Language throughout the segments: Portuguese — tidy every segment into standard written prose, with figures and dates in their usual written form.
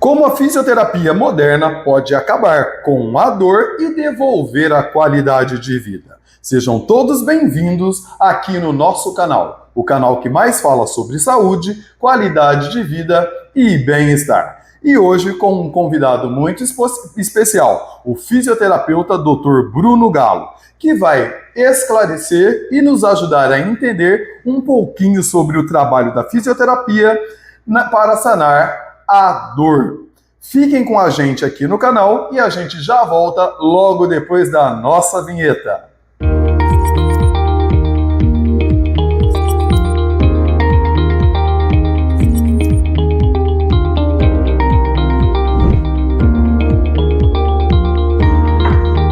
Como a fisioterapia moderna pode acabar com a dor e devolver a qualidade de vida. Sejam todos bem-vindos aqui no nosso canal, o canal que mais fala sobre saúde, qualidade de vida e bem-estar. E hoje com um convidado muito especial, o fisioterapeuta Dr. Bruno Galo, que vai esclarecer e nos ajudar a entender um pouquinho sobre o trabalho da fisioterapia para sanar a dor. Fiquem com a gente aqui no canal e a gente já volta logo depois da nossa vinheta.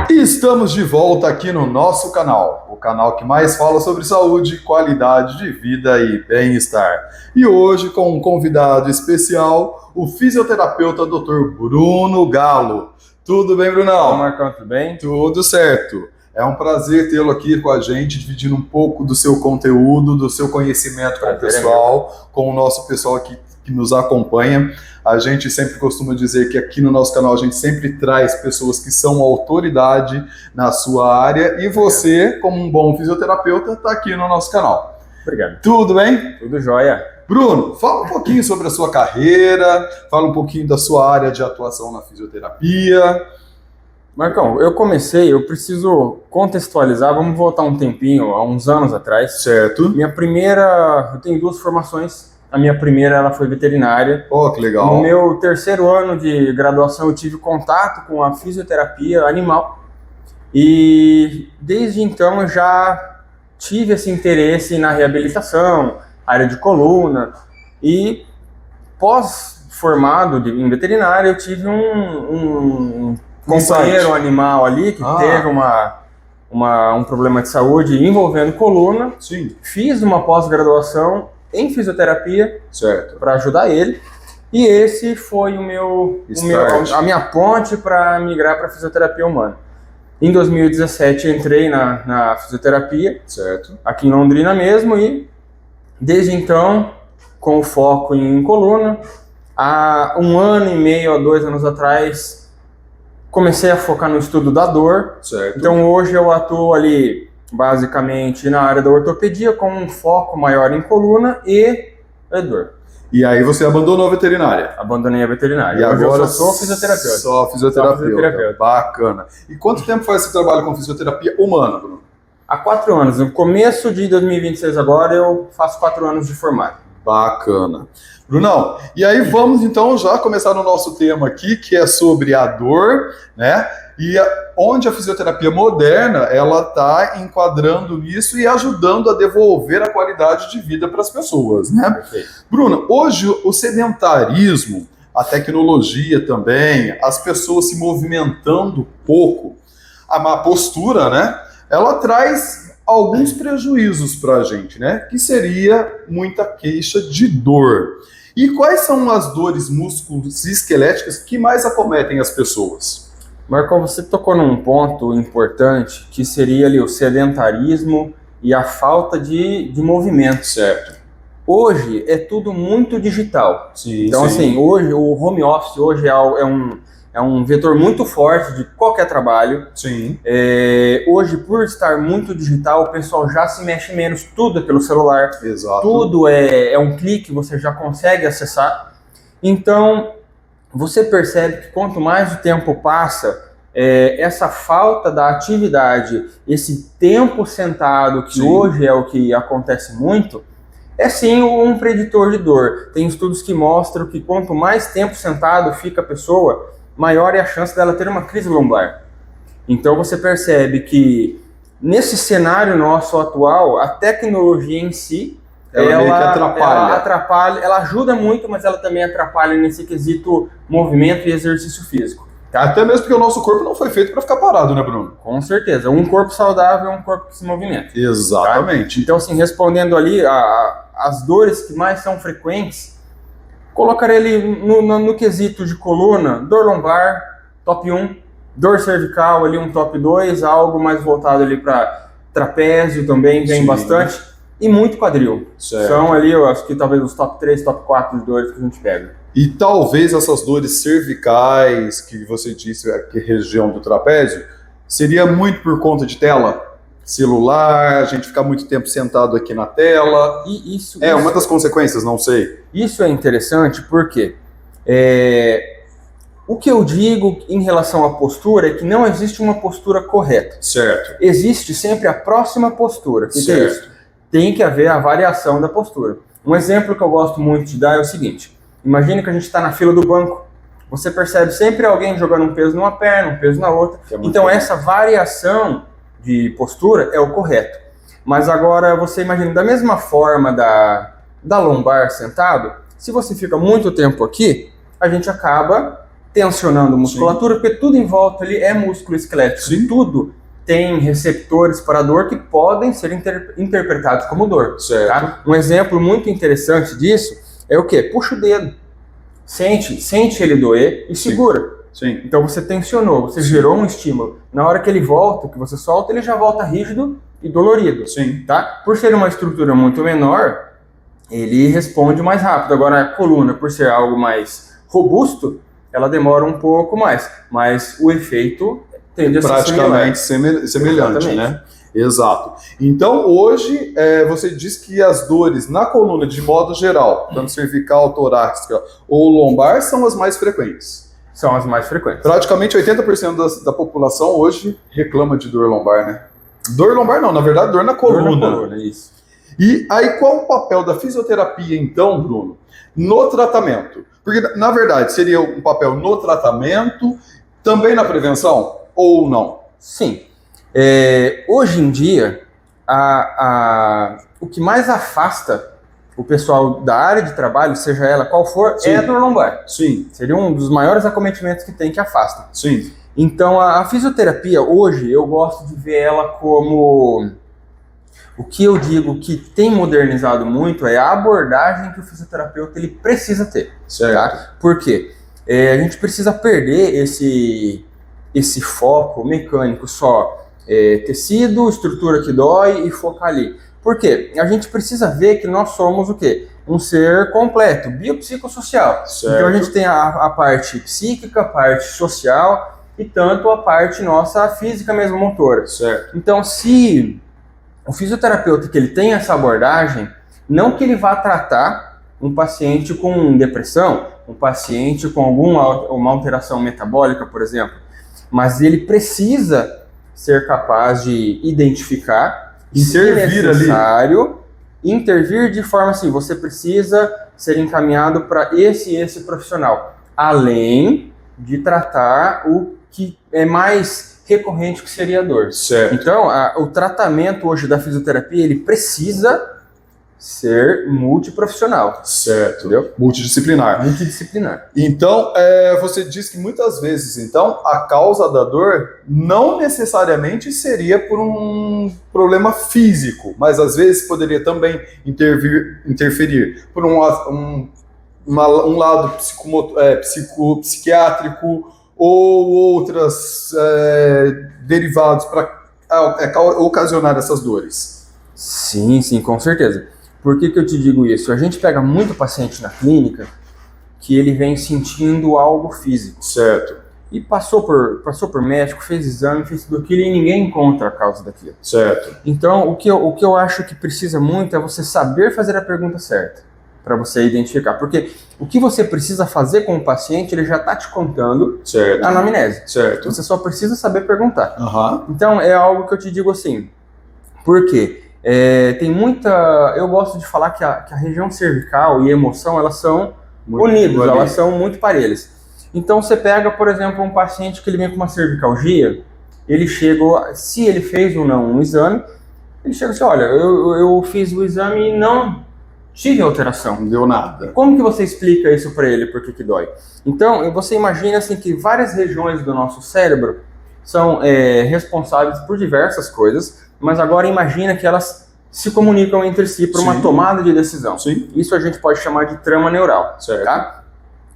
Estamos de volta aqui no nosso canal, o canal que mais fala sobre saúde, qualidade de vida e bem-estar. E hoje com um convidado especial, o fisioterapeuta Dr. Bruno Galo. Tudo bem, Brunão? Olá, Marcão, tudo bem? Tudo certo. É um prazer tê-lo aqui com a gente, dividindo um pouco do seu conteúdo, do seu conhecimento com o pessoal, com o nosso pessoal aqui que nos acompanha. A gente sempre costuma dizer que aqui no nosso canal a gente sempre traz pessoas que são autoridade na sua área e você, como um bom fisioterapeuta, está aqui no nosso canal. Obrigado. Tudo bem? Tudo jóia. Bruno, fala um pouquinho sobre a sua carreira, fala um pouquinho da sua área de atuação na fisioterapia. Marcão, eu preciso contextualizar, vamos voltar um tempinho, há uns anos atrás. Certo. Eu tenho duas formações. A minha primeira ela foi veterinária. Oh, que legal. No meu terceiro ano de graduação eu tive contato com a fisioterapia animal e desde então eu já tive esse interesse na reabilitação, área de coluna e pós-formado em veterinária eu tive um companheiro animal ali que teve um problema de saúde envolvendo coluna. Sim. Fiz uma pós-graduação em fisioterapia, certo, para ajudar ele, e esse foi a minha ponte para migrar para fisioterapia humana. Em 2017 entrei na fisioterapia, certo, aqui em Londrina mesmo, e desde então, com o foco em coluna, há 1 ano e meio a 2 anos atrás, comecei a focar no estudo da dor. Certo. Então hoje eu atuo ali basicamente na área da ortopedia, com um foco maior em coluna e dor. E aí você abandonou a veterinária? Abandonei a veterinária. E hoje agora eu só sou fisioterapeuta. Só fisioterapeuta. Bacana. E quanto tempo faz esse trabalho com fisioterapia humana, Bruno? Há 4 anos. No começo de 2026 agora eu faço 4 anos de formado. Bacana. Brunão, e aí vamos então já começar no nosso tema aqui, que é sobre a dor, né? E onde a fisioterapia moderna, ela está enquadrando nisso e ajudando a devolver a qualidade de vida para as pessoas, né? Perfeito. Bruno, hoje o sedentarismo, a tecnologia também, as pessoas se movimentando pouco, a má postura, né? Ela traz alguns prejuízos para a gente, né? Que seria muita queixa de dor. E quais são as dores musculoesqueléticas que mais acometem as pessoas? Marcão, você tocou num ponto importante, que seria ali o sedentarismo e a falta de movimento. Certo. Hoje é tudo muito digital. Sim, então, sim. assim, hoje o home office hoje é um vetor muito forte de qualquer trabalho. Sim. Hoje, por estar muito digital, o pessoal já se mexe menos, tudo é pelo celular. Exato. Tudo é um clique, você já consegue acessar. Então, você percebe que quanto mais o tempo passa, essa falta da atividade, esse tempo sentado, que hoje é o que acontece muito, é sim um preditor de dor. Tem estudos que mostram que quanto mais tempo sentado fica a pessoa, maior é a chance dela ter uma crise lombar. Então você percebe que nesse cenário nosso atual, a tecnologia em si, ela atrapalha, ela ajuda muito, mas ela também atrapalha nesse quesito movimento e exercício físico. Até mesmo porque o nosso corpo não foi feito para ficar parado, né, Bruno? Com certeza. Um corpo saudável é um corpo que se movimenta. Exatamente. Tá? Então, assim, respondendo ali, as dores que mais são frequentes, colocaria ali no quesito de coluna, dor lombar, top 1, dor cervical, ali um top 2, algo mais voltado ali para trapézio também, vem bastante. e muito quadril. Certo. São ali, eu acho que talvez os top 3, top 4 de dores que a gente pega. E talvez essas dores cervicais que você disse, que é a região do trapézio, seria muito por conta de tela? Celular, a gente ficar muito tempo sentado aqui na tela. E isso Uma das consequências, não sei. Isso é interessante porque o que eu digo em relação à postura é que não existe uma postura correta. Certo. Existe sempre a próxima postura. O que é Certo. isso? Tem que haver a variação da postura. Um exemplo que eu gosto muito de dar é o seguinte. Imagine que a gente está na fila do banco. Você percebe sempre alguém jogando um peso numa perna, um peso na outra. Então essa variação de postura é o correto. Mas agora você imagina, da mesma forma da lombar sentado, se você fica muito tempo aqui, a gente acaba tensionando a musculatura, porque tudo em volta ali é músculo esquelético. Sim. Tudo tem receptores para dor que podem ser interpretados como dor. Certo. Tá? Um exemplo muito interessante disso é o quê? Puxa o dedo, sente ele doer e segura. Sim. Então você tensionou, você gerou um estímulo. Na hora que ele volta, que você solta, ele já volta rígido e dolorido. Sim. Tá? Por ser uma estrutura muito menor, ele responde mais rápido. Agora a coluna, por ser algo mais robusto, ela demora um pouco mais, mas o efeito tende a ser praticamente semelhante, Exatamente. né? Exato. Então, hoje, você diz que as dores na coluna, de modo geral, tanto cervical, torácica ou lombar, são as mais frequentes. São as mais frequentes. Praticamente 80% da população hoje reclama de dor lombar, né? Dor lombar não, na verdade, dor na coluna. Dor na coluna, isso. E aí, qual o papel da fisioterapia, então, Bruno, no tratamento? Porque, na verdade, seria um papel no tratamento, também na prevenção, ou não? Sim. Hoje em dia, o que mais afasta o pessoal da área de trabalho, seja ela qual for, Sim. é a dor lombar. Sim. Seria um dos maiores acometimentos que tem que afasta. Sim. Então, a fisioterapia, hoje, eu gosto de ver ela como... O que eu digo que tem modernizado muito é a abordagem que o fisioterapeuta ele precisa ter. Certo. Tá? Por quê? A gente precisa perder esse foco mecânico só. Tecido, estrutura que dói e focar ali. Por quê? A gente precisa ver que nós somos o quê? Um ser completo, biopsicossocial. Certo. Então a gente tem a parte psíquica, a parte social e tanto a parte nossa física mesmo, motora. Certo. Então se o fisioterapeuta que ele tem essa abordagem, não que ele vá tratar um paciente com depressão, um paciente com uma alteração metabólica, por exemplo, mas ele precisa ser capaz de identificar, Intervir se necessário, intervir de forma assim, você precisa ser encaminhado para esse profissional, além de tratar o que é mais recorrente, que seria a dor. Certo. Então, o tratamento hoje da fisioterapia, ele precisa ser multiprofissional. Certo. Entendeu? Multidisciplinar. Multidisciplinar. Então, você diz que muitas vezes, então, a causa da dor não necessariamente seria por um problema físico, mas às vezes poderia também interferir por um lado psiquiátrico ou outras derivados para ocasionar essas dores. Sim, sim, com certeza. Por que eu te digo isso? A gente pega muito paciente na clínica que ele vem sentindo algo físico. Certo. E passou por médico, fez exame, fez tudo aquilo e ninguém encontra a causa daquilo. Certo. Então, o que eu acho que precisa muito é você saber fazer a pergunta certa, para você identificar. Porque o que você precisa fazer com o paciente, ele já está te contando Certo. a anamnese. Certo. Você só precisa saber perguntar. Aham. Então, é algo que eu te digo assim. Por quê? Tem muita... Eu gosto de falar que a região cervical e emoção, elas são unidas, elas são muito parelhas. Então, você pega, por exemplo, um paciente que ele vem com uma cervicalgia, ele chegou, se ele fez ou não um exame, ele chega assim, olha, eu fiz o exame e não tive alteração. Não deu nada. Como que você explica isso para ele, por que dói? Então, você imagina assim que várias regiões do nosso cérebro são responsáveis por diversas coisas, mas agora imagina que elas se comunicam entre si para uma tomada de decisão. Sim. Isso a gente pode chamar de trama neural. Certo. Tá?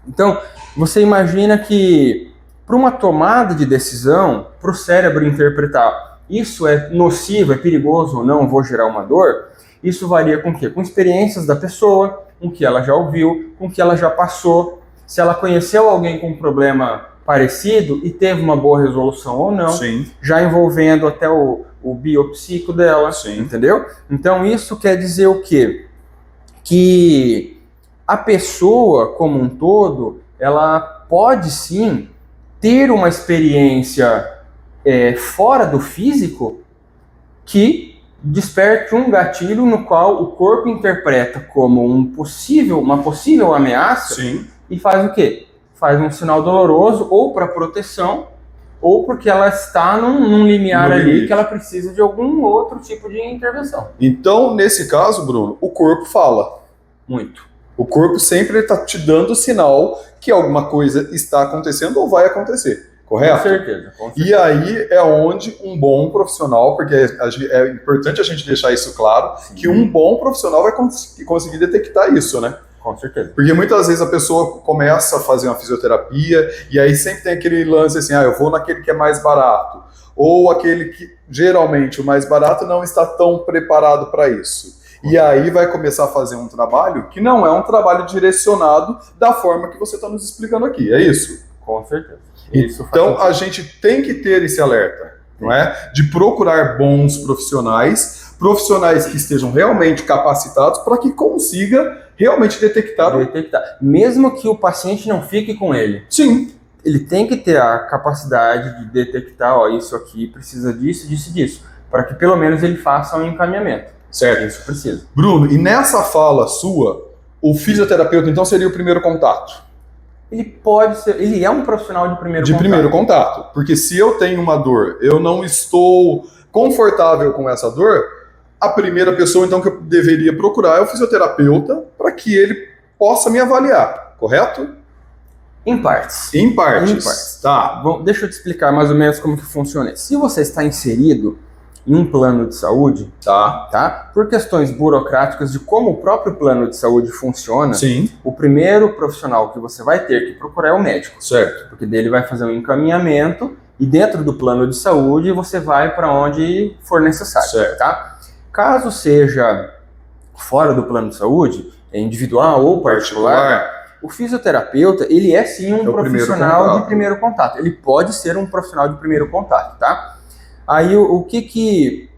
Então, você imagina que para uma tomada de decisão, para o cérebro interpretar isso é nocivo, é perigoso ou não, vou gerar uma dor, isso varia com o quê? Com experiências da pessoa, com o que ela já ouviu, com o que ela já passou. se ela conheceu alguém com um problema parecido e teve uma boa resolução ou não, Sim. já envolvendo até o biopsico dela, Sim. entendeu? Então isso quer dizer o quê? Que a pessoa como um todo, ela pode sim ter uma experiência fora do físico que desperte um gatilho no qual o corpo interpreta como uma possível ameaça. Sim. E faz o quê? Faz um sinal doloroso ou para proteção ou porque ela está num limiar ali que ela precisa de algum outro tipo de intervenção. Então, nesse caso, Bruno, o corpo fala. Muito. O corpo sempre está te dando sinal que alguma coisa está acontecendo ou vai acontecer, correto? Com certeza. E aí é onde um bom profissional, porque é importante a gente deixar isso claro, Sim. que um bom profissional vai conseguir detectar isso, né? Com certeza. Porque muitas vezes a pessoa começa a fazer uma fisioterapia e aí sempre tem aquele lance assim, eu vou naquele que é mais barato. Ou aquele que, geralmente, o mais barato não está tão preparado para isso. E aí vai começar a fazer um trabalho que não é um trabalho direcionado da forma que você está nos explicando aqui, é isso? Com certeza. Então a gente tem que ter esse alerta, não é? De procurar bons profissionais que estejam realmente capacitados para que consiga realmente detectar. Mesmo que o paciente não fique com ele. Sim. Ele tem que ter a capacidade de detectar, isso aqui precisa disso, disso e disso, para que pelo menos ele faça um encaminhamento. Certo. Isso precisa. Bruno, e nessa fala sua, o fisioterapeuta então seria o primeiro contato? Ele é um profissional de primeiro contato. Porque se eu tenho uma dor, eu não estou confortável com essa dor, a primeira pessoa então que eu deveria procurar é o fisioterapeuta para que ele possa me avaliar, correto? Em partes. Em partes. Tá. Bom, deixa eu te explicar mais ou menos como que funciona. Se você está inserido em um plano de saúde, tá? Por questões burocráticas de como o próprio plano de saúde funciona, sim, o primeiro profissional que você vai ter que procurar é o médico. Certo. Porque dele vai fazer um encaminhamento e dentro do plano de saúde você vai para onde for necessário, certo, tá? Caso seja fora do plano de saúde, individual ou particular, o fisioterapeuta, ele é sim um profissional de primeiro contato. Ele pode ser um profissional de primeiro contato, tá? Aí o que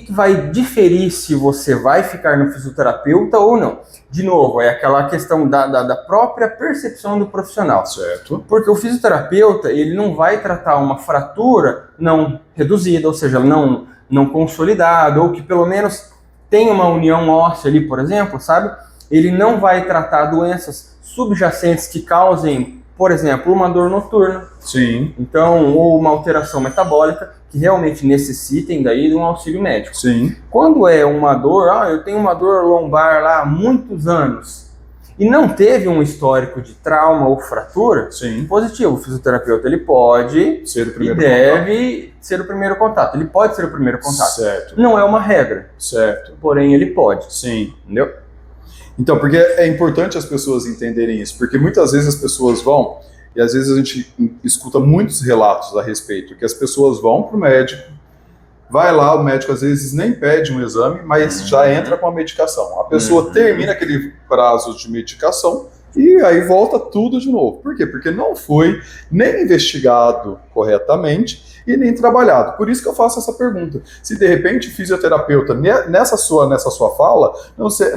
vai diferir se você vai ficar no fisioterapeuta ou não? De novo, é aquela questão da própria percepção do profissional. Certo. Porque o fisioterapeuta, ele não vai tratar uma fratura não reduzida, ou seja, não consolidada, ou que pelo menos tem uma união óssea ali, por exemplo, sabe? Ele não vai tratar doenças subjacentes que causem, por exemplo, uma dor noturna. Sim. Então, ou uma alteração metabólica que realmente necessitem daí de um auxílio médico. Sim. Quando é uma dor, eu tenho uma dor lombar lá há muitos anos e não teve um histórico de trauma ou fratura, sim, positivo. O fisioterapeuta ele pode ser o primeiro e deve ser o primeiro contato. Ele pode ser o primeiro contato. Certo. Não é uma regra. Certo. Porém, ele pode. Sim. Entendeu? Então, porque é importante as pessoas entenderem isso, porque muitas vezes as pessoas vão, e às vezes a gente escuta muitos relatos a respeito, que as pessoas vão para o médico, vai lá, o médico às vezes nem pede um exame, mas já entra com a medicação. A pessoa termina aquele prazo de medicação e aí volta tudo de novo. Por quê? Porque não foi nem investigado corretamente e nem trabalhado. Por isso que eu faço essa pergunta. Se de repente o fisioterapeuta, nessa sua fala,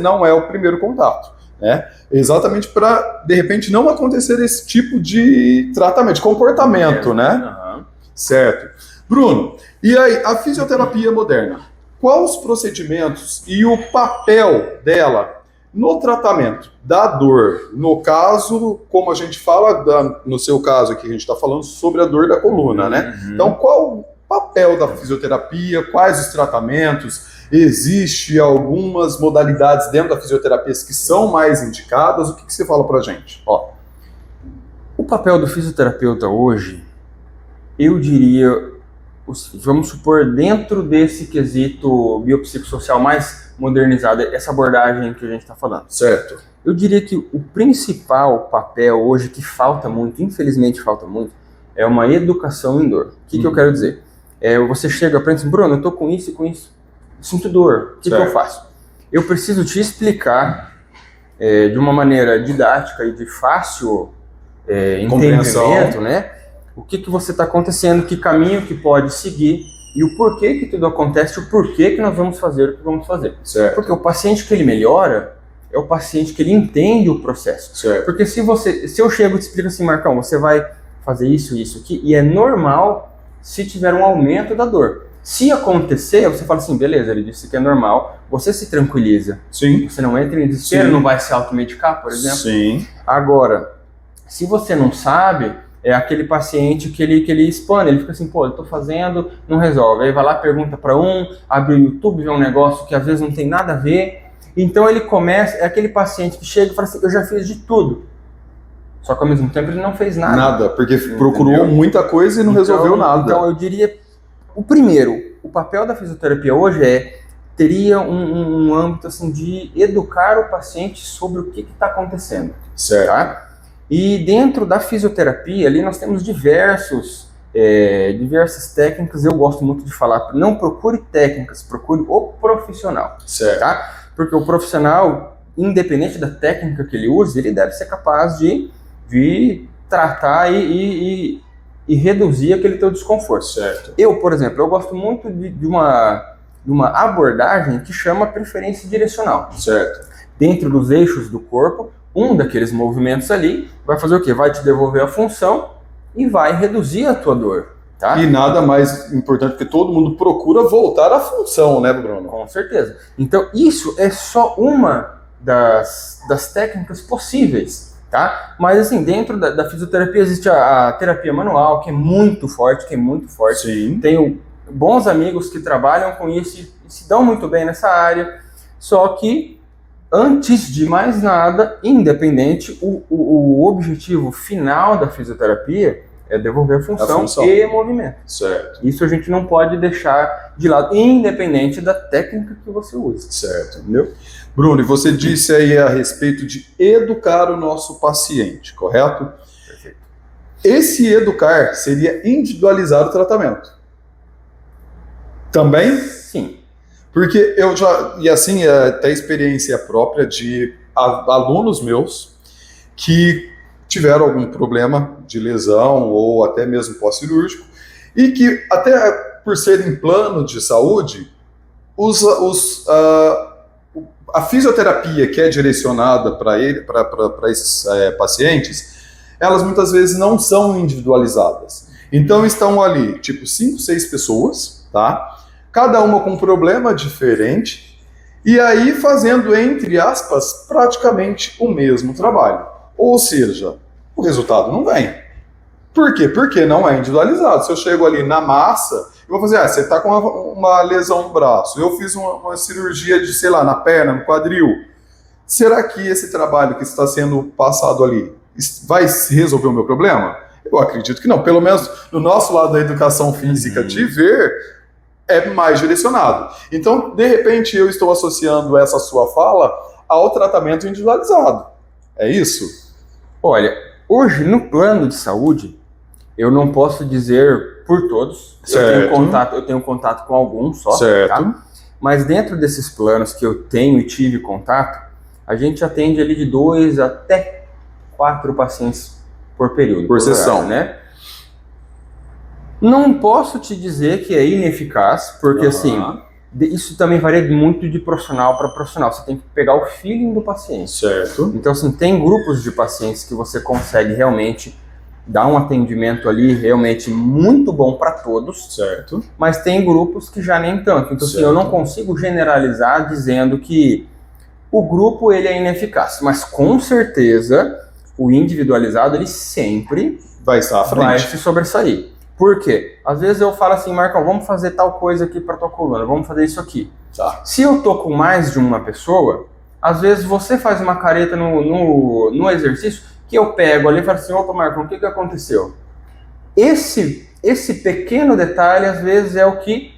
não é o primeiro contato, né? Exatamente para, de repente, não acontecer esse tipo de tratamento, de comportamento, né? Uhum. Certo. Bruno, e aí, a fisioterapia moderna, quais os procedimentos e o papel dela no tratamento da dor? No caso, como a gente fala, no seu caso aqui, a gente está falando sobre a dor da coluna, né? Então, qual o papel da fisioterapia, quais os tratamentos? Existem algumas modalidades dentro da fisioterapia que são mais indicadas? O que você fala pra gente? O papel do fisioterapeuta hoje, eu diria, vamos supor, dentro desse quesito biopsicossocial mais modernizado, essa abordagem que a gente está falando. Certo. Eu diria que o principal papel hoje que falta muito, infelizmente falta muito, é uma educação em dor. O que eu quero dizer? Você chega para mim e diz, Bruno, eu tô com isso e com isso, sinto dor, o que eu faço? Eu preciso te explicar de uma maneira didática e de fácil entendimento, né? O que você está acontecendo, que caminho que pode seguir e o porquê que tudo acontece, o porquê que nós vamos fazer o que vamos fazer. Certo. Porque o paciente que ele melhora é o paciente que ele entende o processo. Certo. Porque se eu chego e te explico assim, Marcão, você vai fazer isso, isso aqui, e é normal se tiver um aumento da dor. Se acontecer, você fala assim, beleza, ele disse que é normal, você se tranquiliza. Sim. Você não entra em desespero, não vai se automedicar, por exemplo. Sim. Agora, se você não sabe, é aquele paciente que ele espana, ele fica assim, pô, eu tô fazendo, não resolve. Aí vai lá, pergunta para abre o YouTube, vê um negócio que às vezes não tem nada a ver. Então ele começa, é aquele paciente que chega e fala assim, eu já fiz de tudo. Só que ao mesmo tempo ele não fez nada. Nada, porque procurou muita coisa e não resolveu nada. Então eu diria, o papel da fisioterapia hoje teria um âmbito assim de educar o paciente sobre o que está acontecendo. Certo. Tá? E dentro da fisioterapia ali nós temos diversas técnicas. Eu gosto muito de falar, não procure técnicas, procure o profissional. Certo. Tá? Porque o profissional, independente da técnica que ele use, ele deve ser capaz de tratar e reduzir aquele teu desconforto. Certo. Eu, por exemplo, eu gosto muito de uma abordagem que chama preferência direcional. Certo. Dentro dos eixos do corpo, um daqueles movimentos ali vai fazer o quê? Vai te devolver a função e vai reduzir a tua dor. Tá? E nada mais importante que todo mundo procura voltar à função, né, Bruno? Com certeza. Então, isso é só uma das técnicas possíveis, tá? Mas, assim, dentro da fisioterapia existe a terapia manual, que é muito forte, Sim. Tenho bons amigos que trabalham com isso e se dão muito bem nessa área, só que, antes de mais nada, independente, o objetivo final da fisioterapia é devolver a função e movimento. Certo. Isso a gente não pode deixar de lado, independente da técnica que você use. Certo. Entendeu? Bruno, e você disse aí a respeito de educar o nosso paciente, correto? Perfeito. Esse educar seria individualizar o tratamento. Também? Sim. Porque eu já, e assim, é até experiência própria de alunos meus que tiveram algum problema de lesão ou até mesmo pós-cirúrgico e que, até por serem plano de saúde, a fisioterapia que é direcionada para esses pacientes, elas muitas vezes não são individualizadas. Então estão ali, tipo, 5, 6 pessoas, tá? Cada uma com um problema diferente, e aí fazendo, entre aspas, praticamente o mesmo trabalho. Ou seja, o resultado não vem. Por quê? Porque não é individualizado. Se eu chego ali na massa, eu vou fazer, você está com uma lesão no braço, eu fiz uma cirurgia de, sei lá, na perna, no quadril. Será que esse trabalho que está sendo passado ali vai resolver o meu problema? Eu acredito que não. Pelo menos no nosso lado da educação física, de ver, é mais direcionado. Então, de repente, eu estou associando essa sua fala ao tratamento individualizado. É isso? Olha, hoje no plano de saúde, eu não posso dizer por todos. Certo. Eu tenho contato com alguns só. Certo. Tá? Mas dentro desses planos que eu tenho e tive contato, a gente atende ali de 2 até 4 pacientes por período. Por sessão, horário, né? Não posso te dizer que é ineficaz, porque assim, isso também varia muito de profissional para profissional. Você tem que pegar o feeling do paciente. Certo. Então, assim, tem grupos de pacientes que você consegue realmente dar um atendimento ali realmente muito bom para todos. Certo. Mas tem grupos que já nem tanto. Então, assim, eu não consigo generalizar dizendo que o grupo ele é ineficaz. Mas, com certeza, o individualizado, ele sempre vai estar à frente. Vai se sobressair. Por quê? Às vezes eu falo assim, Marcão, vamos fazer tal coisa aqui para tua coluna, vamos fazer isso aqui. Tá. Se eu tô com mais de uma pessoa, às vezes você faz uma careta no exercício que eu pego ali e falo assim, opa, Marcão, o que aconteceu? Esse pequeno detalhe, às vezes, é o que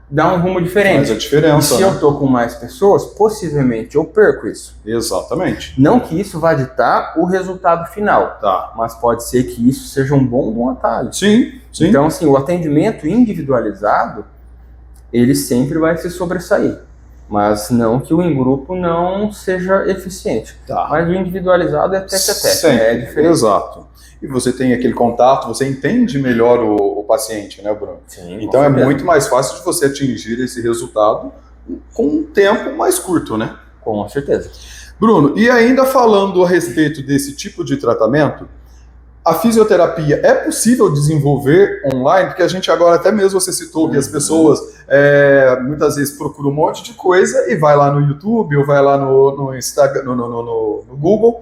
dá um rumo diferente. Faz a diferença, e se eu tô com mais pessoas, possivelmente eu perco isso. Exatamente. Não que isso vá ditar o resultado final, tá, mas pode ser que isso seja um bom atalho. Sim, sim. Então, assim, o atendimento individualizado, ele sempre vai se sobressair. Mas não que o em grupo não seja eficiente. Tá. Mas o individualizado é teste a teste, Sempre, é diferente. exato. E você tem aquele contato, você entende melhor o paciente, né, Bruno? Sim, então é muito mais fácil de você atingir esse resultado com um tempo mais curto, né? Com certeza. Bruno, e ainda falando a respeito desse tipo de tratamento, a fisioterapia é possível desenvolver online? Porque a gente agora, até mesmo você citou que as pessoas muitas vezes procuram um monte de coisa e vai lá no YouTube ou vai lá no Instagram, no Google.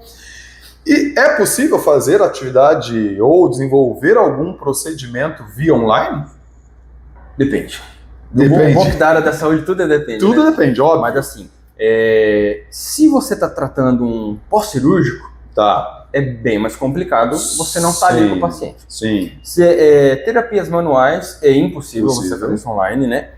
E é possível fazer atividade ou desenvolver algum procedimento via online? Depende. Depende. Bom que da área da saúde tudo depende. Tudo depende, óbvio. Mas assim, se você está tratando um pós-cirúrgico, Tá. é bem mais complicado você não estar ali com o paciente. Sim. Terapias manuais é impossível você fazer isso online, né?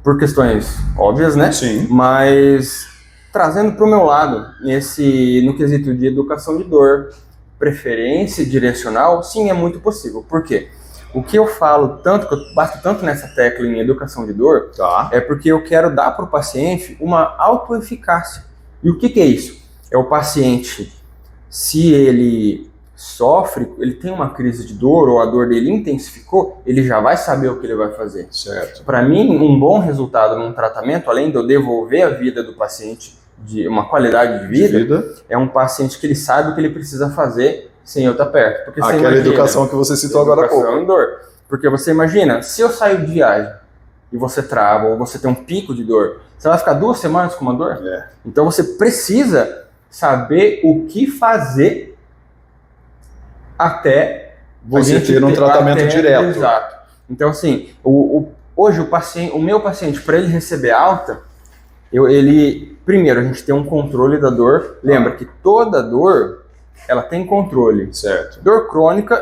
Por questões óbvias, né? Sim. Mas trazendo para o meu lado, no quesito de educação de dor, preferência direcional, sim, é muito possível. Por quê? O que eu falo tanto, que eu bato tanto nessa tecla em educação de dor, é porque eu quero dar para o paciente uma autoeficácia. E o que é isso? É o paciente, se ele sofre, ele tem uma crise de dor ou a dor dele intensificou, ele já vai saber o que ele vai fazer. Certo. Para mim, um bom resultado num tratamento, além de eu devolver a vida do paciente, de uma qualidade de vida, é um paciente que ele sabe o que ele precisa fazer sem eu estar perto. Porque aquela educação que você citou agora há pouco. Educação em dor. Porque você imagina, se eu saio de viagem e você trava, ou você tem um pico de dor, você vai ficar 2 semanas com uma dor? Então você precisa saber o que fazer até você ter um tratamento direto. Exato. Então assim, hoje o meu paciente, para ele receber alta, primeiro a gente tem um controle da dor. Lembra que toda dor, ela tem controle. Certo. Dor crônica,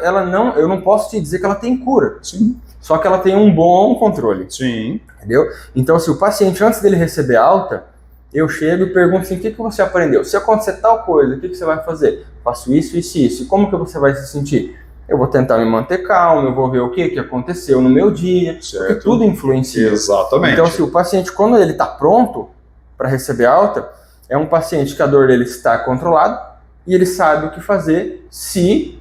eu não posso te dizer que ela tem cura. Sim. Só que ela tem um bom controle. Sim. Entendeu? Então, se o paciente, antes dele receber alta, eu chego e pergunto assim, o que você aprendeu? Se acontecer tal coisa, o que você vai fazer? Faço isso, isso e isso. E como que você vai se sentir? Eu vou tentar me manter calmo, eu vou ver o que aconteceu no meu dia. Certo. Porque tudo influencia. Exatamente. Então, se o paciente, quando ele está pronto para receber alta, é um paciente que a dor dele está controlada e ele sabe o que fazer se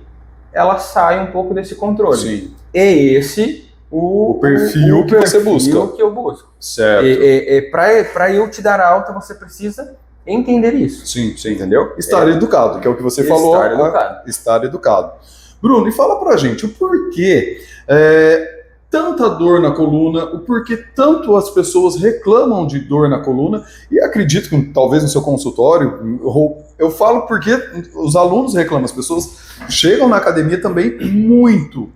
ela sai um pouco desse controle. Sim. É esse o perfil que você busca. O que eu busco. Certo. Para eu te dar alta, você precisa entender isso. Sim, sim. Entendeu? Estar educado, que é o que você falou. Estar educado. Estar educado. Bruno, e fala pra gente o porquê tanta dor na coluna, o porquê tanto as pessoas reclamam de dor na coluna, e acredito que talvez no seu consultório, eu falo porque os alunos reclamam, as pessoas chegam na academia também muito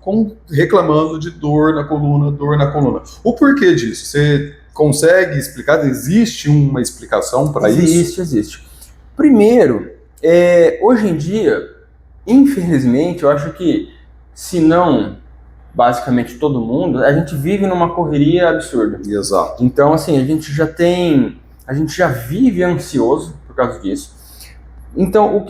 reclamando de dor na coluna, dor na coluna. O porquê disso? Você consegue explicar? Existe uma explicação para isso? Existe. Primeiro, hoje em dia, infelizmente, eu acho que, se não basicamente todo mundo, a gente vive numa correria absurda. Exato. Então, assim, a gente já vive ansioso por causa disso. Então,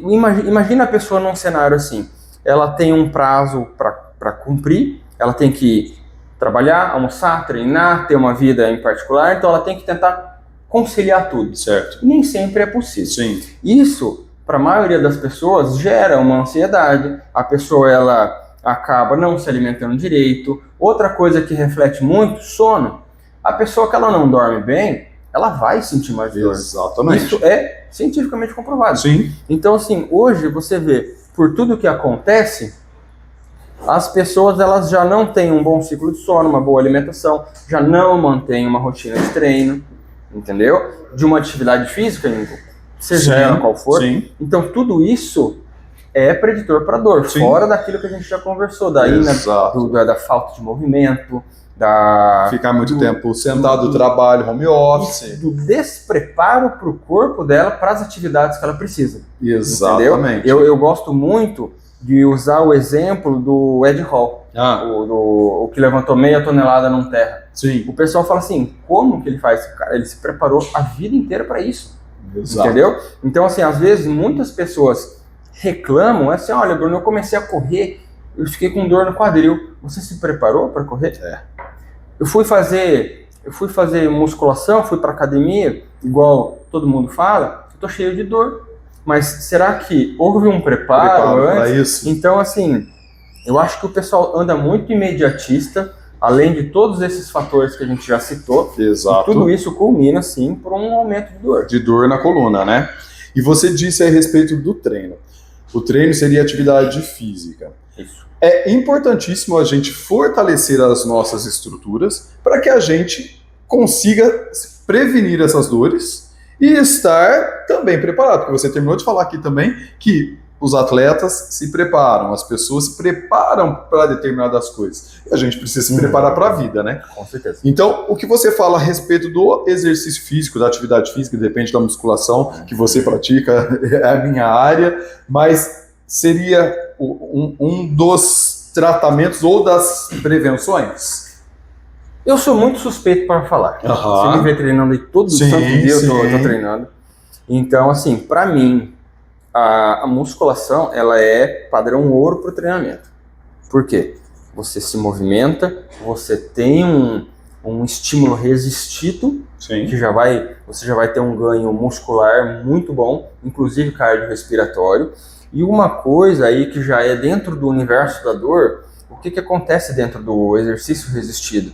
imagina a pessoa num cenário assim, ela tem um prazo para cumprir, ela tem que trabalhar, almoçar, treinar, ter uma vida em particular, então ela tem que tentar conciliar tudo. Certo. Nem sempre é possível. Sim. Isso, para a maioria das pessoas, gera uma ansiedade. A pessoa, ela acaba não se alimentando direito. Outra coisa que reflete muito, sono. A pessoa que ela não dorme bem, ela vai sentir mais dor. Exatamente. Isso é cientificamente comprovado. Sim. Então, assim, hoje você vê, por tudo que acontece, as pessoas elas já não têm um bom ciclo de sono, uma boa alimentação, já não mantêm uma rotina de treino, entendeu? De uma atividade física, seja ela qual for. Sim. Então, tudo isso é preditor para dor, Sim. fora daquilo que a gente já conversou, daí da falta de movimento, ficar muito tempo sentado, trabalho, home office, do despreparo para o corpo dela para as atividades que ela precisa. Exatamente. Entendeu? Eu gosto muito de usar o exemplo do Ed Hall, o que levantou 0,5 tonelada num terra. Sim. O pessoal fala assim, como que ele faz? Cara, ele se preparou a vida inteira para isso. Exato. Entendeu? Então, assim, às vezes muitas pessoas reclamam, assim, olha, Bruno, eu comecei a correr, eu fiquei com dor no quadril. Você se preparou para correr? É. Eu fui fazer eu fui fazer musculação, fui para academia, igual todo mundo fala, eu tô cheio de dor. Mas será que houve um preparo para antes? isso? Então, assim, eu acho que o pessoal anda muito imediatista, além de todos esses fatores que a gente já citou. Exato. E tudo isso culmina, sim, por um aumento de dor. De dor na coluna, né? E você disse a respeito do treino. O treino seria atividade física. Isso. É importantíssimo a gente fortalecer as nossas estruturas para que a gente consiga prevenir essas dores e estar também preparado. Porque você terminou de falar aqui também que os atletas se preparam, as pessoas se preparam para determinadas coisas. E a gente precisa se preparar para a vida, né? Com certeza. Então, o que você fala a respeito do exercício físico, da atividade física, depende da musculação que você pratica, é a minha área, mas seria um dos tratamentos ou das prevenções? Eu sou muito suspeito para falar. Você me vê treinando aí todo santo dia, eu tô treinando. Então, assim, para mim, a musculação, ela é padrão ouro para o treinamento. Por quê? Você se movimenta, você tem um estímulo resistido, Sim. que você já vai ter um ganho muscular muito bom, inclusive cardiorrespiratório. E uma coisa aí que já é dentro do universo da dor, o que acontece dentro do exercício resistido?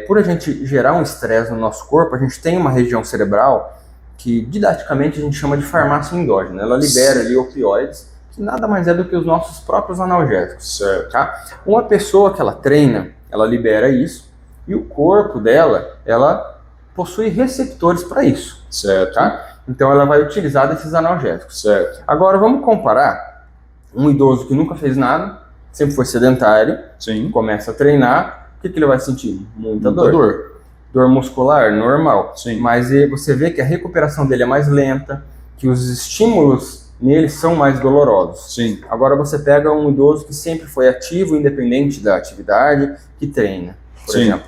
Por a gente gerar um estresse no nosso corpo, a gente tem uma região cerebral que didaticamente a gente chama de farmácia endógena. Ela libera ali opioides, que nada mais é do que os nossos próprios analgésicos. Certo. Tá? Uma pessoa que ela treina, ela libera isso, e o corpo dela, ela possui receptores para isso. Certo. Tá? Então ela vai utilizar desses analgésicos. Certo. Agora vamos comparar um idoso que nunca fez nada, sempre foi sedentário, Sim. começa a treinar, o que ele vai sentir? Muita dor. Dor muscular, normal. Sim. Mas você vê que a recuperação dele é mais lenta, que os estímulos nele são mais dolorosos. Sim. Agora você pega um idoso que sempre foi ativo, independente da atividade, que treina, por exemplo.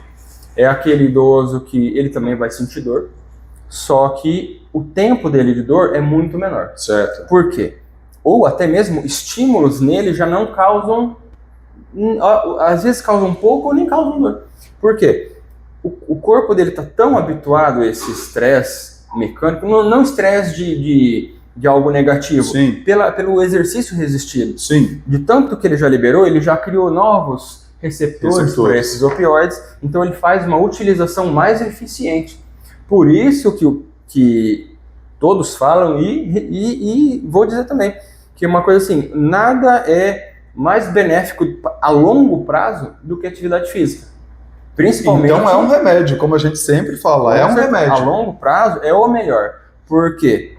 É aquele idoso que ele também vai sentir dor, só que o tempo dele de dor é muito menor. Certo. Por quê? Ou até mesmo estímulos nele já não causam, às vezes causam um pouco ou nem causam dor. Por quê? O corpo dele está tão habituado a esse estresse mecânico, não estresse de algo negativo, Sim. Pelo exercício resistido. Sim. De tanto que ele já liberou, ele já criou novos receptores para esses opioides, então ele faz uma utilização mais eficiente. Por isso que todos falam, e vou dizer também, que uma coisa assim, nada é mais benéfico a longo prazo do que atividade física. Principalmente, então é um remédio, como a gente sempre fala, é um remédio. A longo prazo é o melhor, porque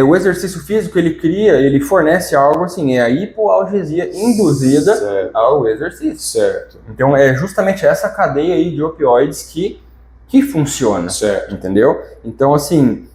o exercício físico ele fornece algo assim, é a hipoalgesia induzida certo. ao exercício. Certo. Então é justamente essa cadeia aí de opioides que funciona, certo. Entendeu? Então assim,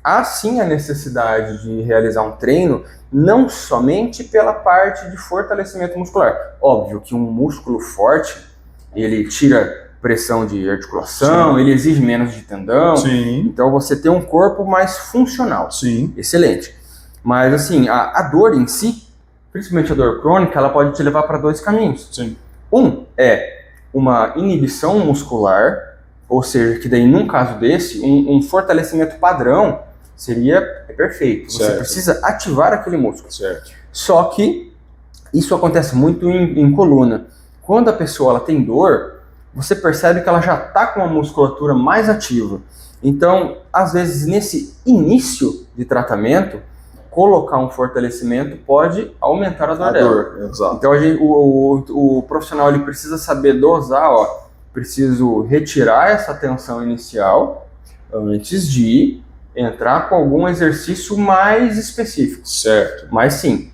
há sim a necessidade de realizar um treino, não somente pela parte de fortalecimento muscular. Óbvio que um músculo forte, ele tira pressão de articulação, sim. Ele exige menos de tendão, sim. Então você tem um corpo mais funcional. Sim. Excelente. Mas assim, a dor em si, principalmente a dor crônica, ela pode te levar para dois caminhos. Sim. Um é uma inibição muscular, ou seja, que daí num caso desse, um fortalecimento padrão seria perfeito. Você certo. precisa ativar aquele músculo. Certo. Só que isso acontece muito em coluna. Quando a pessoa ela tem dor, você percebe que ela já está com a musculatura mais ativa. Então, às vezes, nesse início de tratamento, colocar um fortalecimento pode aumentar a dor dela. Exato. Então, o profissional ele precisa saber dosar, preciso retirar essa tensão inicial antes de entrar com algum exercício mais específico. Certo. Mas sim,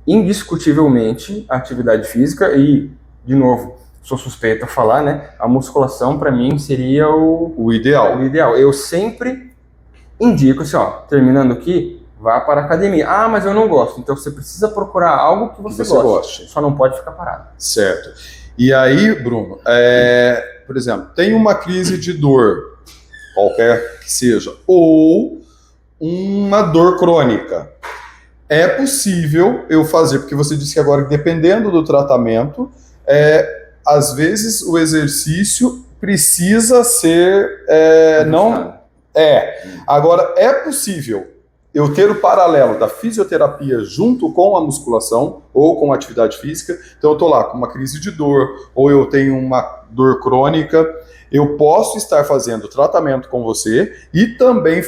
indiscutivelmente, a atividade física e, de novo, sou suspeito a falar, né? A musculação, para mim, seria o ideal. O ideal. Eu sempre indico assim, terminando aqui, vá para a academia. Ah, mas eu não gosto. Então você precisa procurar algo que você goste. Só não pode ficar parado. Certo. E aí, Bruno, por exemplo, tem uma crise de dor, qualquer que seja, ou uma dor crônica. É possível eu fazer, porque você disse que agora, dependendo do tratamento, às vezes o exercício precisa ser não agora é possível eu ter o paralelo da fisioterapia junto com a musculação ou com a atividade física. Então eu tô lá com uma crise de dor ou eu tenho uma dor crônica, eu posso estar fazendo tratamento com você e também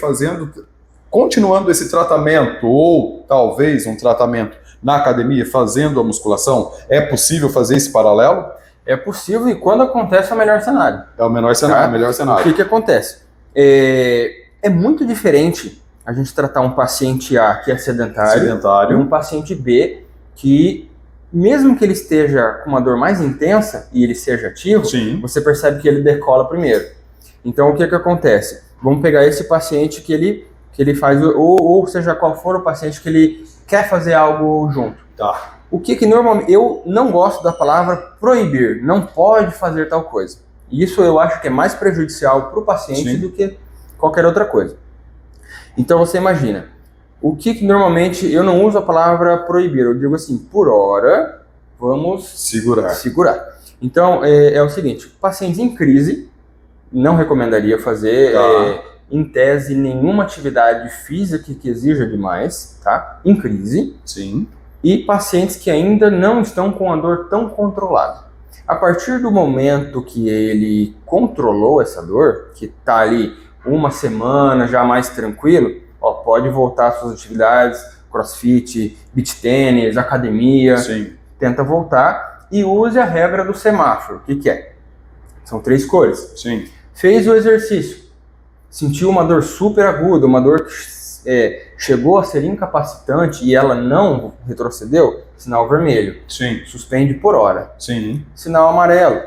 continuando esse tratamento ou talvez um tratamento na academia fazendo a musculação. É possível fazer esse paralelo? É possível, e quando acontece é o melhor cenário. É o melhor cenário. O que acontece? É muito diferente a gente tratar um paciente A que é sedentário e um paciente B que, mesmo que ele esteja com uma dor mais intensa e ele seja ativo, Sim. você percebe que ele decola primeiro. Então o que acontece? Vamos pegar esse paciente que ele faz, ou seja qual for o paciente que ele quer fazer algo junto. Tá. O que normalmente, eu não gosto da palavra proibir, não pode fazer tal coisa. Isso eu acho que é mais prejudicial para o paciente Sim. do que qualquer outra coisa. Então você imagina, o que normalmente eu não uso a palavra proibir, eu digo assim, por hora, vamos segurar. Então é o seguinte, pacientes em crise, não recomendaria fazer, em tese, nenhuma atividade física que exija demais, tá? Em crise. Sim. E pacientes que ainda não estão com a dor tão controlada. A partir do momento que ele controlou essa dor, que está ali uma semana já mais tranquilo, pode voltar às suas atividades, crossfit, beach tênis, academia. Sim. Tenta voltar e use a regra do semáforo. O que é? São 3 cores. Sim. Fez o exercício, sentiu uma dor super aguda, uma dor que chegou a ser incapacitante e ela não retrocedeu, sinal vermelho. Sim. Suspende por hora. Sim. Sinal amarelo.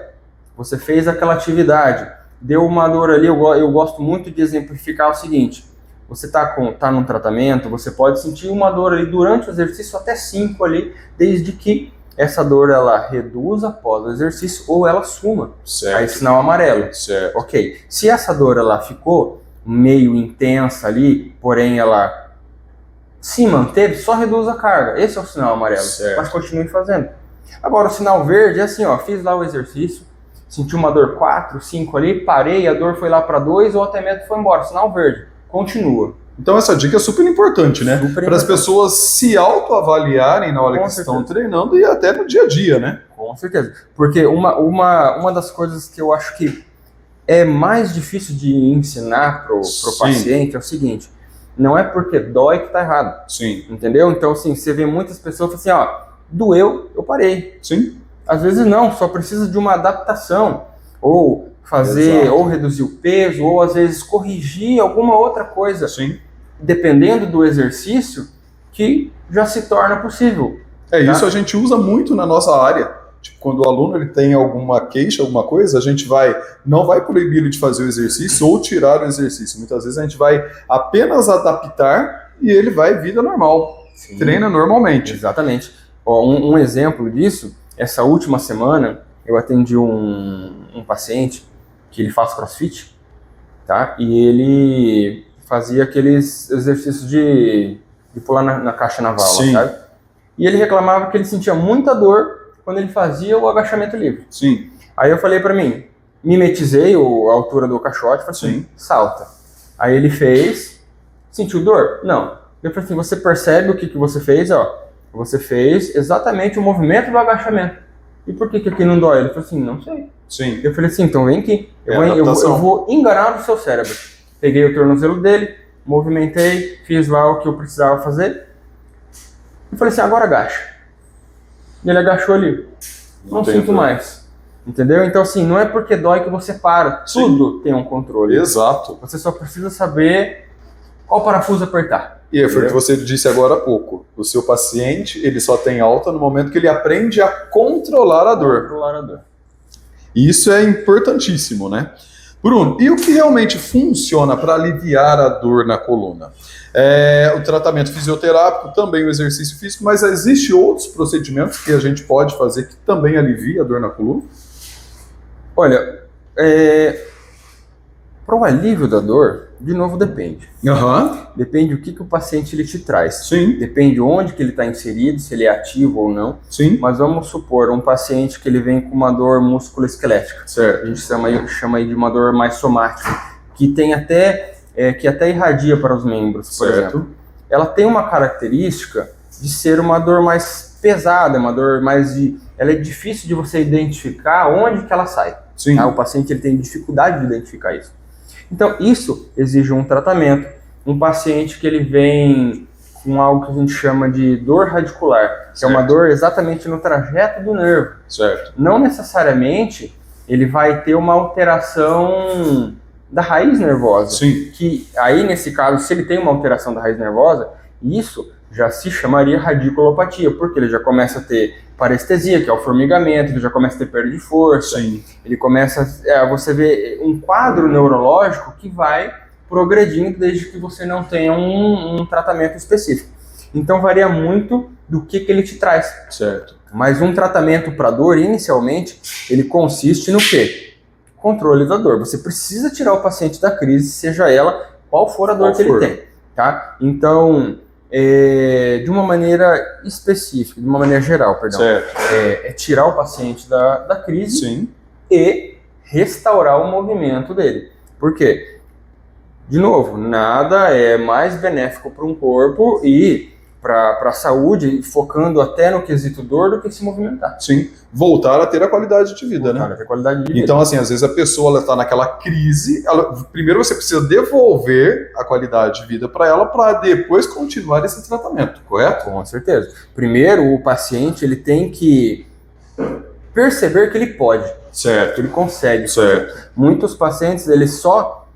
Você fez aquela atividade, deu uma dor ali, eu gosto muito de exemplificar o seguinte, você tá num tratamento, você pode sentir uma dor ali durante o exercício, até 5 ali, desde que essa dor ela reduza após o exercício ou ela suma. Certo. Aí sinal amarelo. Certo. Ok. Se essa dor ela ficou meio intensa ali, porém ela se manteve, só reduz a carga. Esse é o sinal amarelo. Certo. Mas continue fazendo. Agora o sinal verde é assim, fiz lá o exercício, senti uma dor 4, 5 ali, parei, a dor foi lá para 2 ou até mesmo foi embora. Sinal verde. Continua. Então essa dica é super importante, né? Para as pessoas se autoavaliarem na hora que estão treinando e até no dia a dia, né? Com certeza. Porque uma das coisas que eu acho que é mais difícil de ensinar pro paciente é o seguinte, não é porque dói que tá errado. Sim. Entendeu? Então, assim, você vê muitas pessoas falam assim, doeu, eu parei. Sim. Às vezes não, só precisa de uma adaptação. Ou fazer, Exato. ou reduzir o peso, ou às vezes corrigir alguma outra coisa. Sim. Dependendo do exercício, que já se torna possível. Isso a gente usa muito na nossa área. Tipo, quando o aluno ele tem alguma queixa, alguma coisa, a gente não vai proibir ele de fazer o exercício ou tirar o exercício. Muitas vezes a gente vai apenas adaptar e ele vai vida normal. Sim. Treina normalmente. Exatamente. Um exemplo disso, essa última semana eu atendi um paciente que ele faz crossfit, tá? E ele fazia aqueles exercícios de pular na caixa naval, sabe? E ele reclamava que ele sentia muita dor quando ele fazia o agachamento livre. Sim. Aí eu falei pra mim, mimetizei a altura do caixote, falei assim, salta. Aí ele fez, sentiu dor? Não. Eu falei assim, você percebe o que você fez? Você fez exatamente o movimento do agachamento. E por que aqui não dói? Ele falou assim, não sei. Sim. Eu falei assim, então vem aqui. Eu vou enganar o seu cérebro. Peguei o tornozelo dele, movimentei, fiz lá o que eu precisava fazer. E falei assim, agora agacha. E ele agachou ali. Não sinto mais. Entendeu? Então, assim, não é porque dói que você para. Tudo tem um controle. Exato. Você só precisa saber qual parafuso apertar. E foi o que você disse agora há pouco. O seu paciente, ele só tem alta no momento que ele aprende a controlar a dor. Controlar a dor. E isso é importantíssimo, né? Bruno, e o que realmente funciona para aliviar a dor na coluna? O tratamento fisioterápico, também o exercício físico, mas existem outros procedimentos que a gente pode fazer que também alivia a dor na coluna? Olha, para o alívio da dor, De novo, depende. Aham. Depende do que o paciente ele te traz. Sim. Depende onde que ele está inserido, se ele é ativo ou não. Sim. Mas vamos supor, um paciente que ele vem com uma dor musculoesquelética. Certo. A gente chama aí de uma dor mais somática, que tem que até irradia para os membros, por exemplo. Ela tem uma característica de ser uma dor mais pesada, uma dor mais ela é difícil de você identificar onde que ela sai. Sim. Tá? O paciente ele tem dificuldade de identificar isso. Então, isso exige um tratamento. Um paciente que ele vem com algo que a gente chama de dor radicular, que é uma dor exatamente no trajeto do nervo. Certo. Não necessariamente ele vai ter uma alteração da raiz nervosa. Sim. Que aí, nesse caso, se ele tem uma alteração da raiz nervosa, isso já se chamaria radiculopatia, porque ele já começa a ter parestesia, que é o formigamento, ele já começa a ter perda de força. Sim. Ele começa você vê um quadro neurológico que vai progredindo desde que você não tenha um tratamento específico. Então varia muito do que ele te traz. Certo. Mas um tratamento para dor, inicialmente, ele consiste no quê? Controle da dor. Você precisa tirar o paciente da crise, seja ela qual for a dor que ele tem. Tá? Então, de uma maneira específica, de uma maneira geral, perdão, é tirar o paciente da crise. Sim. E restaurar o movimento dele. Por quê? De novo, nada é mais benéfico para um corpo e para a saúde, focando até no quesito dor, do que se movimentar. Sim. Voltar a ter a qualidade de vida, né? Voltar a ter qualidade de vida. Então, assim, às vezes a pessoa está naquela crise, primeiro você precisa devolver a qualidade de vida para ela, para depois continuar esse tratamento, correto? Com certeza. Primeiro, o paciente ele tem que perceber que ele pode. Certo. Que ele consegue. Certo. Muitos pacientes, eles só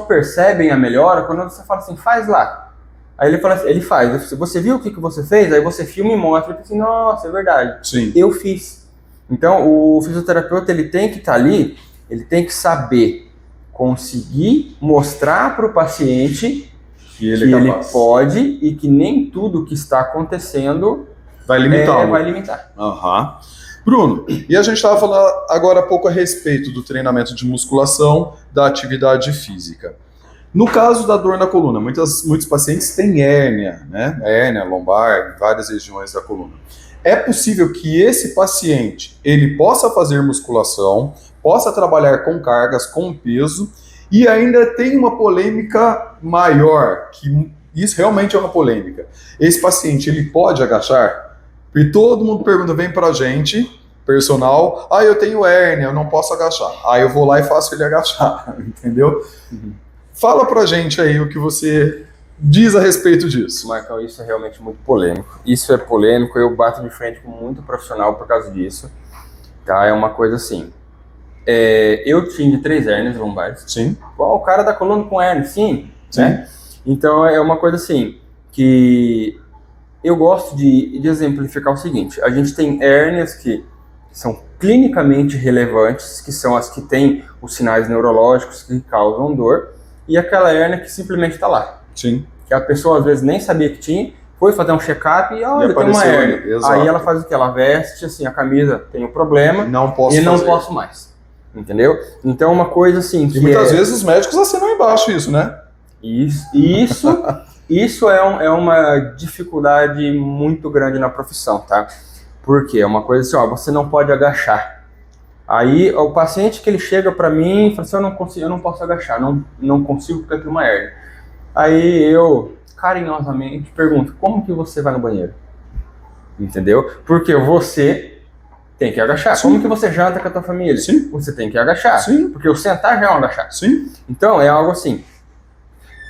percebem a melhora quando você fala assim, faz lá. Aí ele fala assim, ele faz. Você viu o que você fez? Aí você filma e mostra. Ele assim, nossa, é verdade. Sim. Eu fiz. Então, o fisioterapeuta, ele tem que estar ali, ele tem que saber conseguir mostrar para o paciente que ele pode e que nem tudo que está acontecendo vai limitá-lo. Vai limitar. Aham. Bruno, e a gente estava falando agora há pouco a respeito do treinamento de musculação, da atividade física. No caso da dor na coluna, muitos pacientes têm hérnia, né? Hérnia lombar, em várias regiões da coluna. É possível que esse paciente ele possa fazer musculação, possa trabalhar com cargas, com peso, e ainda tem uma polêmica maior, que isso realmente é uma polêmica. Esse paciente ele pode agachar? E todo mundo pergunta, vem pra gente, personal, eu tenho hérnia, eu não posso agachar. Aí eu vou lá e faço ele agachar, entendeu? Uhum. Fala pra gente aí o que você diz a respeito disso. Marcão, isso é realmente muito polêmico. Isso é polêmico, eu bato de frente com muito profissional por causa disso. Tá? É uma coisa assim. Eu tinha 3 hérnias lombares. Sim. O cara da coluna com hérnia, sim. Sim. Né? Então é uma coisa assim, que eu gosto de exemplificar o seguinte. A gente tem hérnias que são clinicamente relevantes, que são as que têm os sinais neurológicos que causam dor, e aquela hérnia que simplesmente está lá. Sim. Que a pessoa às vezes nem sabia que tinha, foi fazer um check-up e olha, tem uma hérnia. Aí ela faz o que? Ela veste assim, a camisa tem um problema não posso e não posso mais. Entendeu? Então uma coisa assim... E muitas vezes os médicos assinam embaixo isso, né? Isso é uma dificuldade muito grande na profissão, tá? Porque é uma coisa assim, você não pode agachar. Aí o paciente que ele chega para mim e fala assim, eu não posso agachar, não consigo porque eu tenho uma hérnia. Aí eu carinhosamente pergunto, como que você vai no banheiro? Entendeu? Porque você tem que agachar. Sim. Como que você janta com a tua família? Sim. Você tem que agachar. Sim. Porque o sentar já é um agachar. Sim. Então é algo assim,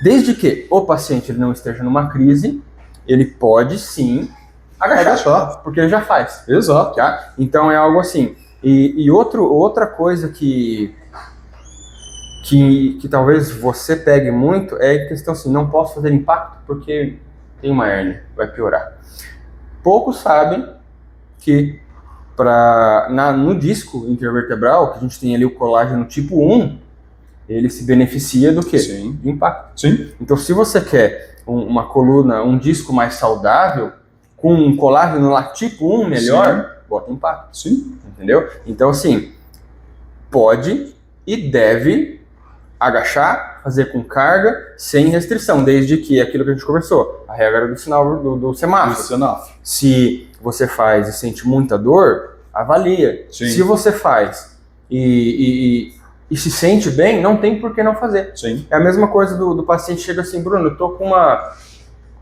desde que o paciente ele não esteja numa crise, ele pode sim agachar. Porque ele já faz. Exato. Tá? Então é algo assim. E outra coisa que talvez você pegue muito é a questão assim, não posso fazer impacto porque tem uma hérnia, vai piorar. Poucos sabem que no disco intervertebral, que a gente tem ali o colágeno tipo 1, ele se beneficia do quê? Sim. De impacto. Sim. Então se você quer uma coluna, um disco mais saudável, com um colágeno lá tipo 1 melhor, bota impacto. Sim. Entendeu? Então, assim, pode e deve agachar, fazer com carga, sem restrição, desde que aquilo que a gente conversou, a regra do sinal do semáforo. Se você faz e sente muita dor, avalia. Sim. Se você faz e se sente bem, não tem por que não fazer. Sim. É a mesma coisa do paciente chega assim, Bruno, eu tô com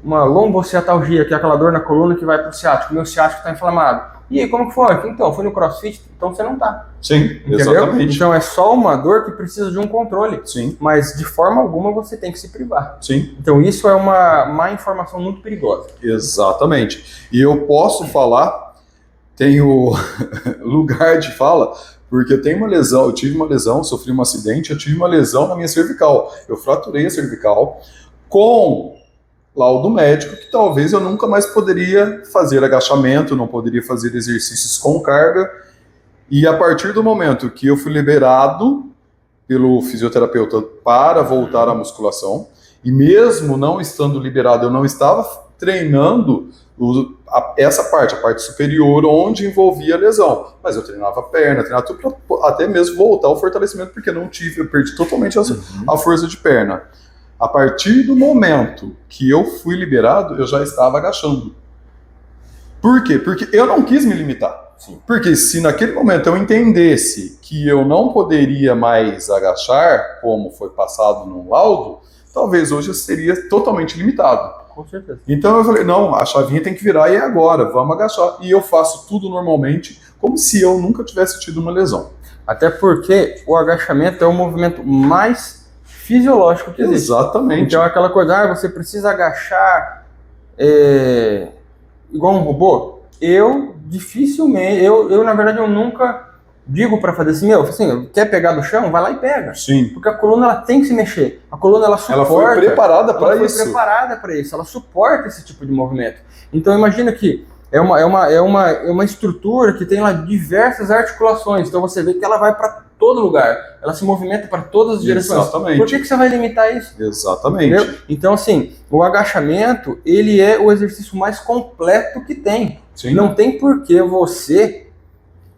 uma lombociatalgia, que é aquela dor na coluna que vai pro ciático, meu ciático tá inflamado. E aí, como que foi? Então, foi no CrossFit, então você não tá. Sim, entendeu? exatamente. Então é só uma dor que precisa de um controle. Sim. Mas de forma alguma você tem que se privar. Sim. Então isso é uma má informação muito perigosa. Exatamente. E eu posso falar, tenho lugar de fala, porque eu tenho uma lesão, eu tive uma lesão, sofri um acidente, eu tive uma lesão na minha cervical. Eu fraturei a cervical com laudo médico que talvez eu nunca mais poderia fazer agachamento, não poderia fazer exercícios com carga. E a partir do momento que eu fui liberado pelo fisioterapeuta para voltar à musculação, e mesmo não estando liberado, eu não estava treinando essa parte, a parte superior, onde envolvia a lesão. Mas eu treinava a perna, treinava tudo para até mesmo voltar ao fortalecimento, porque não tive, eu perdi totalmente a força de perna. A partir do momento que eu fui liberado, eu já estava agachando. Por quê? Porque eu não quis me limitar. Sim. Porque se naquele momento eu entendesse que eu não poderia mais agachar, como foi passado no laudo, talvez hoje eu seria totalmente limitado. Com certeza. Então eu falei, não, a chavinha tem que virar e é agora, vamos agachar. E eu faço tudo normalmente, como se eu nunca tivesse tido uma lesão. Até porque o agachamento é o movimento mais fisiológico que existe. Exatamente. Então aquela coisa, você precisa agachar igual um robô. Eu dificilmente, na verdade eu nunca digo para fazer assim, quer pegar do chão? Vai lá e pega. Sim. Porque a coluna ela tem que se mexer. A coluna ela suporta. Ela foi preparada para isso. Foi preparada para isso. Ela suporta esse tipo de movimento. Então imagina que é uma estrutura que tem lá diversas articulações. Então você vê que ela vai para todo lugar. Ela se movimenta para todas as direções. Exatamente. Por que você vai limitar isso? Exatamente. Entendeu? Então assim, o agachamento ele é o exercício mais completo que tem. Sim. Não tem por que você,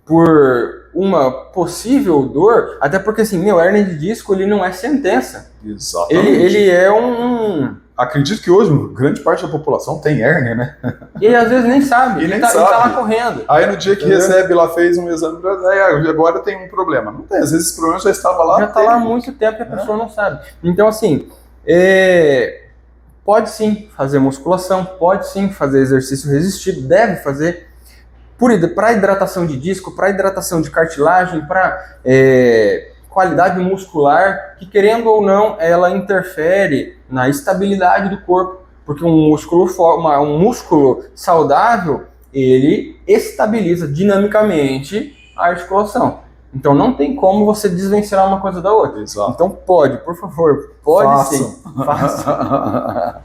por uma possível dor, até porque assim, hérnia de disco ele não é sentença. Exatamente. Ele é um... Acredito que hoje grande parte da população tem hérnia, né? E às vezes nem sabe, E nem tá sabe. lá correndo. Aí no dia que recebe lá, fez um exame, agora tem um problema. Não tem, às vezes esse problema já estava lá. Já está lá há muito tempo e a pessoa não sabe. Então assim, pode sim fazer musculação, pode sim fazer exercício resistido, deve fazer para hidratação de disco, para hidratação de cartilagem, para qualidade muscular, que querendo ou não, ela interfere na estabilidade do corpo, porque um músculo saudável, ele estabiliza dinamicamente a articulação. Então não tem como você desvencilhar uma coisa da outra. Exato. Então pode, por favor, pode sim. Faça.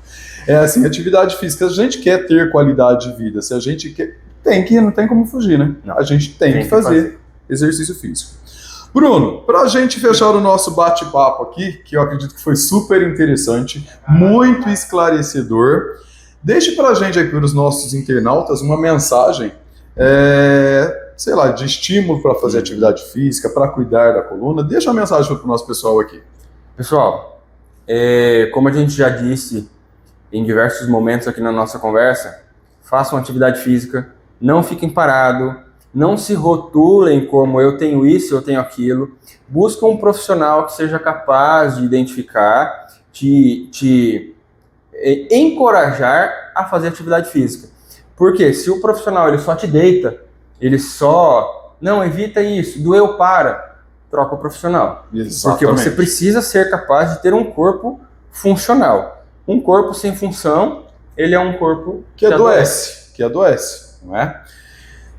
É assim, atividade física, a gente quer ter qualidade de vida, se a gente quer, não tem como fugir, né? Não. A gente tem que fazer exercício físico. Bruno, para a gente fechar o nosso bate-papo aqui, que eu acredito que foi super interessante, muito esclarecedor, deixe para a gente aqui, para os nossos internautas, uma mensagem, sei lá, de estímulo para fazer atividade física, para cuidar da coluna. Deixa uma mensagem para o nosso pessoal aqui. Pessoal, como a gente já disse em diversos momentos aqui na nossa conversa, façam atividade física, não fiquem parados, não se rotulem como eu tenho isso, eu tenho aquilo. Busca um profissional que seja capaz de identificar, te encorajar a fazer atividade física. Porque se o profissional ele só te deita, ele só, não, evita isso, doeu, troca o profissional. Exatamente. Porque você precisa ser capaz de ter um corpo funcional. Um corpo sem função, ele é um corpo que adoece, não é?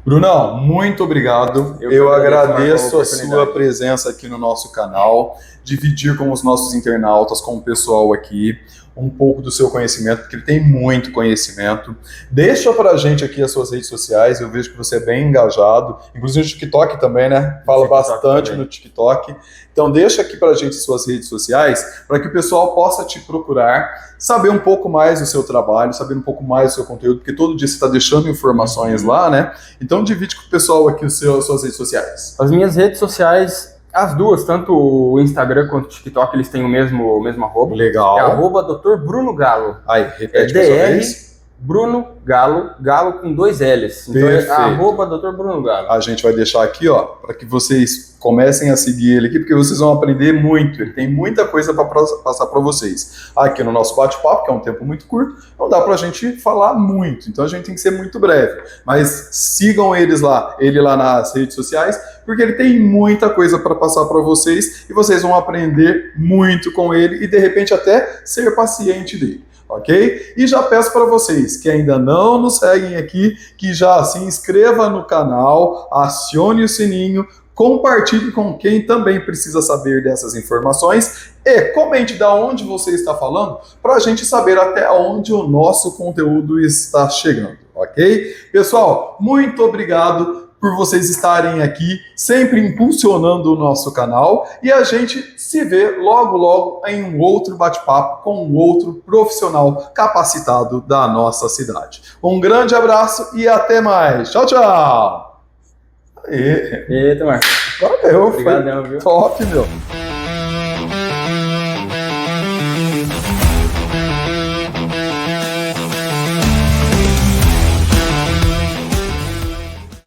Brunão, muito obrigado. Eu agradeço a sua presença aqui no nosso canal, dividir com os nossos internautas, com o pessoal aqui, um pouco do seu conhecimento, porque ele tem muito conhecimento. Deixa pra gente aqui as suas redes sociais, eu vejo que você é bem engajado, inclusive no TikTok também, né? Fala bastante no TikTok. Então deixa aqui pra gente as suas redes sociais, para que o pessoal possa te procurar, saber um pouco mais do seu trabalho, saber um pouco mais do seu conteúdo, porque todo dia você está deixando informações lá, né? Então divide com o pessoal aqui as suas redes sociais. As minhas redes sociais, As duas, tanto o Instagram quanto o TikTok, eles têm o mesmo arroba. Legal. É arroba Dr. Bruno Galo. Aí, repete É mais uma DR vez. Bruno Galo, Galo com 2 L's. Então Perfeito. é arroba Dr. Bruno Galo. A gente vai deixar aqui, ó, para que vocês comecem a seguir ele aqui, porque vocês vão aprender muito. Ele tem muita coisa para passar para vocês. Aqui no nosso bate-papo, que é um tempo muito curto, não dá para a gente falar muito. Então a gente tem que ser muito breve. Mas sigam ele lá nas redes sociais, porque ele tem muita coisa para passar para vocês e vocês vão aprender muito com ele e de repente até ser paciente dele. Ok? E já peço para vocês que ainda não nos seguem aqui, que já se inscreva no canal, acione o sininho, compartilhe com quem também precisa saber dessas informações e comente de onde você está falando para a gente saber até onde o nosso conteúdo está chegando, ok? Pessoal, muito obrigado por vocês estarem aqui, sempre impulsionando o nosso canal, e a gente se vê logo, logo em um outro bate-papo com um outro profissional capacitado da nossa cidade. Um grande abraço e até mais. Tchau, tchau! Eita, Marcos. Valeu, Obrigadão, foi viu? top, meu.